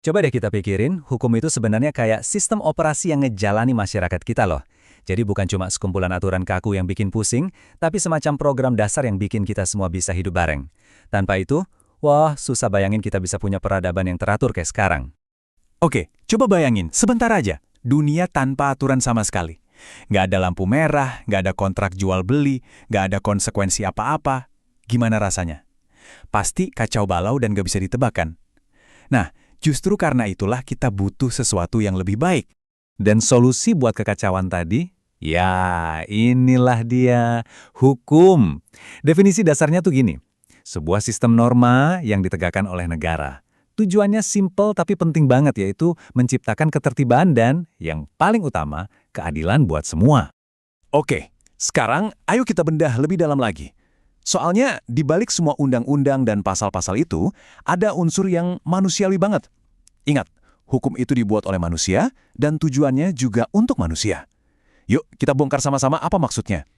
Coba deh kita pikirin, hukum itu sebenarnya kayak sistem operasi yang ngejalani masyarakat kita loh. Jadi bukan cuma sekumpulan aturan kaku yang bikin pusing, tapi semacam program dasar yang bikin kita semua bisa hidup bareng. Tanpa itu, wah susah bayangin kita bisa punya peradaban yang teratur kayak sekarang. Oke, coba bayangin, sebentar aja. Dunia tanpa aturan sama sekali. Nggak ada lampu merah, nggak ada kontrak jual beli, nggak ada konsekuensi apa-apa. Gimana rasanya? Pasti kacau balau dan nggak bisa ditebak kan? Nah, justru karena itulah kita butuh sesuatu yang lebih baik. Dan solusi buat kekacauan tadi? Ya, inilah dia, hukum. Definisi dasarnya tuh gini, sebuah sistem norma yang ditegakkan oleh negara. Tujuannya simple tapi penting banget, yaitu menciptakan ketertiban dan, yang paling utama, keadilan buat semua. Oke, sekarang ayo kita bedah lebih dalam lagi. Soalnya di balik semua undang-undang dan pasal-pasal itu, ada unsur yang manusiawi banget. Ingat, hukum itu dibuat oleh manusia dan tujuannya juga untuk manusia. Yuk, kita bongkar sama-sama apa maksudnya.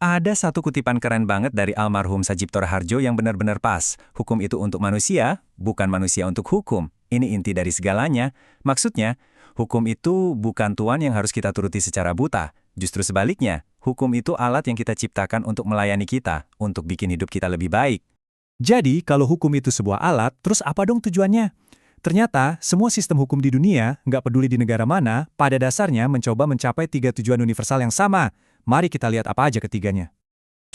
Ada satu kutipan keren banget dari almarhum Sajipto Raharjo yang benar-benar pas. Hukum itu untuk manusia, bukan manusia untuk hukum. Ini inti dari segalanya. Maksudnya, hukum itu bukan tuan yang harus kita turuti secara buta. Justru sebaliknya, hukum itu alat yang kita ciptakan untuk melayani kita, untuk bikin hidup kita lebih baik. Jadi, kalau hukum itu sebuah alat, terus apa dong tujuannya? Ternyata, semua sistem hukum di dunia, nggak peduli di negara mana, pada dasarnya mencoba mencapai 3 tujuan universal yang sama. Mari kita lihat apa aja ketiganya.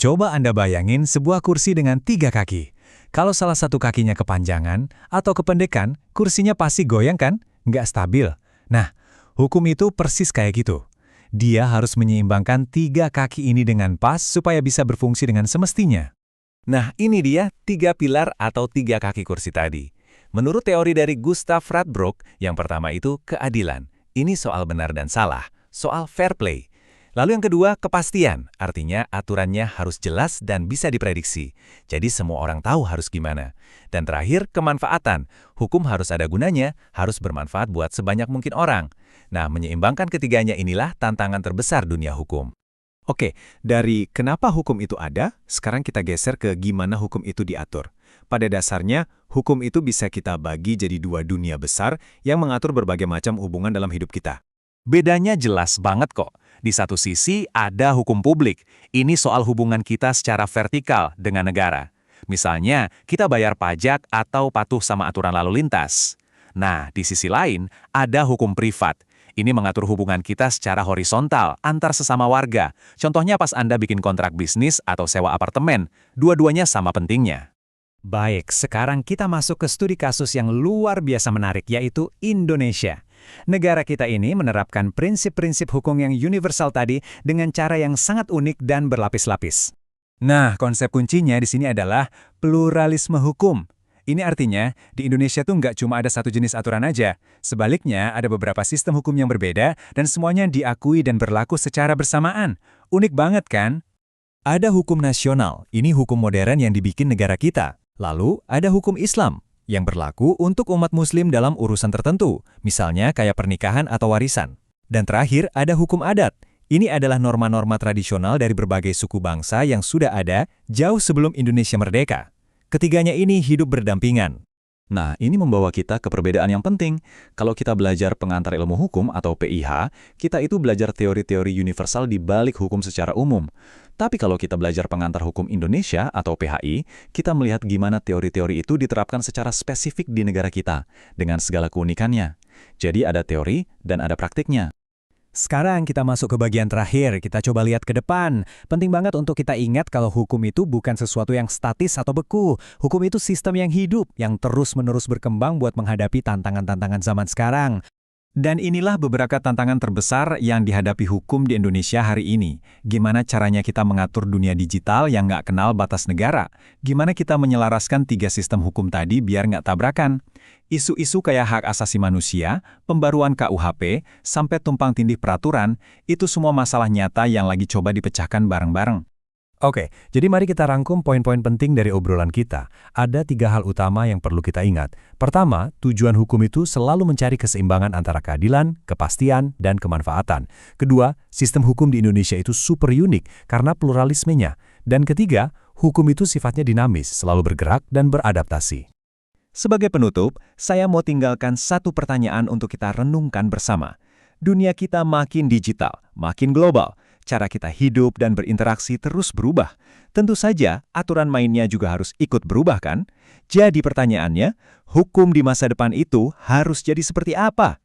Coba Anda bayangin sebuah kursi dengan 3 kaki. Kalau salah satu kakinya kepanjangan atau kependekan, kursinya pasti goyang kan? Nggak stabil. Nah, hukum itu persis kayak gitu. Dia harus menyeimbangkan 3 kaki ini dengan pas supaya bisa berfungsi dengan semestinya. Nah, ini dia 3 pilar atau 3 kaki kursi tadi. Menurut teori dari Gustav Radbrook, yang pertama itu keadilan. Ini soal benar dan salah, soal fair play. Lalu yang kedua, kepastian. Artinya aturannya harus jelas dan bisa diprediksi. Jadi semua orang tahu harus gimana. Dan terakhir, kemanfaatan. Hukum harus ada gunanya, harus bermanfaat buat sebanyak mungkin orang. Nah, menyeimbangkan ketiganya inilah tantangan terbesar dunia hukum. Oke, dari kenapa hukum itu ada, sekarang kita geser ke gimana hukum itu diatur. Pada dasarnya, hukum itu bisa kita bagi jadi 2 dunia besar yang mengatur berbagai macam hubungan dalam hidup kita. Bedanya jelas banget kok. Di satu sisi ada hukum publik. Ini soal hubungan kita secara vertikal dengan negara. Misalnya, kita bayar pajak atau patuh sama aturan lalu lintas. Nah, di sisi lain, ada hukum privat. Ini mengatur hubungan kita secara horizontal antar sesama warga. Contohnya pas Anda bikin kontrak bisnis atau sewa apartemen. Dua-duanya sama pentingnya. Baik, sekarang kita masuk ke studi kasus yang luar biasa menarik, yaitu Indonesia. Negara kita ini menerapkan prinsip-prinsip hukum yang universal tadi dengan cara yang sangat unik dan berlapis-lapis. Nah, konsep kuncinya di sini adalah pluralisme hukum. Ini artinya, di Indonesia tuh nggak cuma ada satu jenis aturan aja. Sebaliknya, ada beberapa sistem hukum yang berbeda dan semuanya diakui dan berlaku secara bersamaan. Unik banget kan? Ada hukum nasional, ini hukum modern yang dibikin negara kita. Lalu, ada hukum Islam, yang berlaku untuk umat muslim dalam urusan tertentu, misalnya kayak pernikahan atau warisan. Dan terakhir, ada hukum adat. Ini adalah norma-norma tradisional dari berbagai suku bangsa yang sudah ada jauh sebelum Indonesia merdeka. Ketiganya ini hidup berdampingan. Nah, ini membawa kita ke perbedaan yang penting. Kalau kita belajar pengantar ilmu hukum atau PIH, kita itu belajar teori-teori universal di balik hukum secara umum. Tapi kalau kita belajar pengantar hukum Indonesia atau PHI, kita melihat gimana teori-teori itu diterapkan secara spesifik di negara kita, dengan segala keunikannya. Jadi ada teori dan ada praktiknya. Sekarang kita masuk ke bagian terakhir, kita coba lihat ke depan. Penting banget untuk kita ingat kalau hukum itu bukan sesuatu yang statis atau beku. Hukum itu sistem yang hidup, yang terus-menerus berkembang buat menghadapi tantangan-tantangan zaman sekarang. Dan inilah beberapa tantangan terbesar yang dihadapi hukum di Indonesia hari ini. Gimana caranya kita mengatur dunia digital yang nggak kenal batas negara? Gimana kita menyelaraskan 3 sistem hukum tadi biar nggak tabrakan? Isu-isu kayak hak asasi manusia, pembaruan KUHP, sampai tumpang tindih peraturan, itu semua masalah nyata yang lagi coba dipecahkan bareng-bareng. Oke, jadi mari kita rangkum poin-poin penting dari obrolan kita. Ada 3 hal utama yang perlu kita ingat. Pertama, tujuan hukum itu selalu mencari keseimbangan antara keadilan, kepastian, dan kemanfaatan. Kedua, sistem hukum di Indonesia itu super unik karena pluralismenya. Dan ketiga, hukum itu sifatnya dinamis, selalu bergerak dan beradaptasi. Sebagai penutup, saya mau tinggalkan satu pertanyaan untuk kita renungkan bersama. Dunia kita makin digital, makin global. Cara kita hidup dan berinteraksi terus berubah. Tentu saja, aturan mainnya juga harus ikut berubah kan? Jadi pertanyaannya, hukum di masa depan itu harus jadi seperti apa?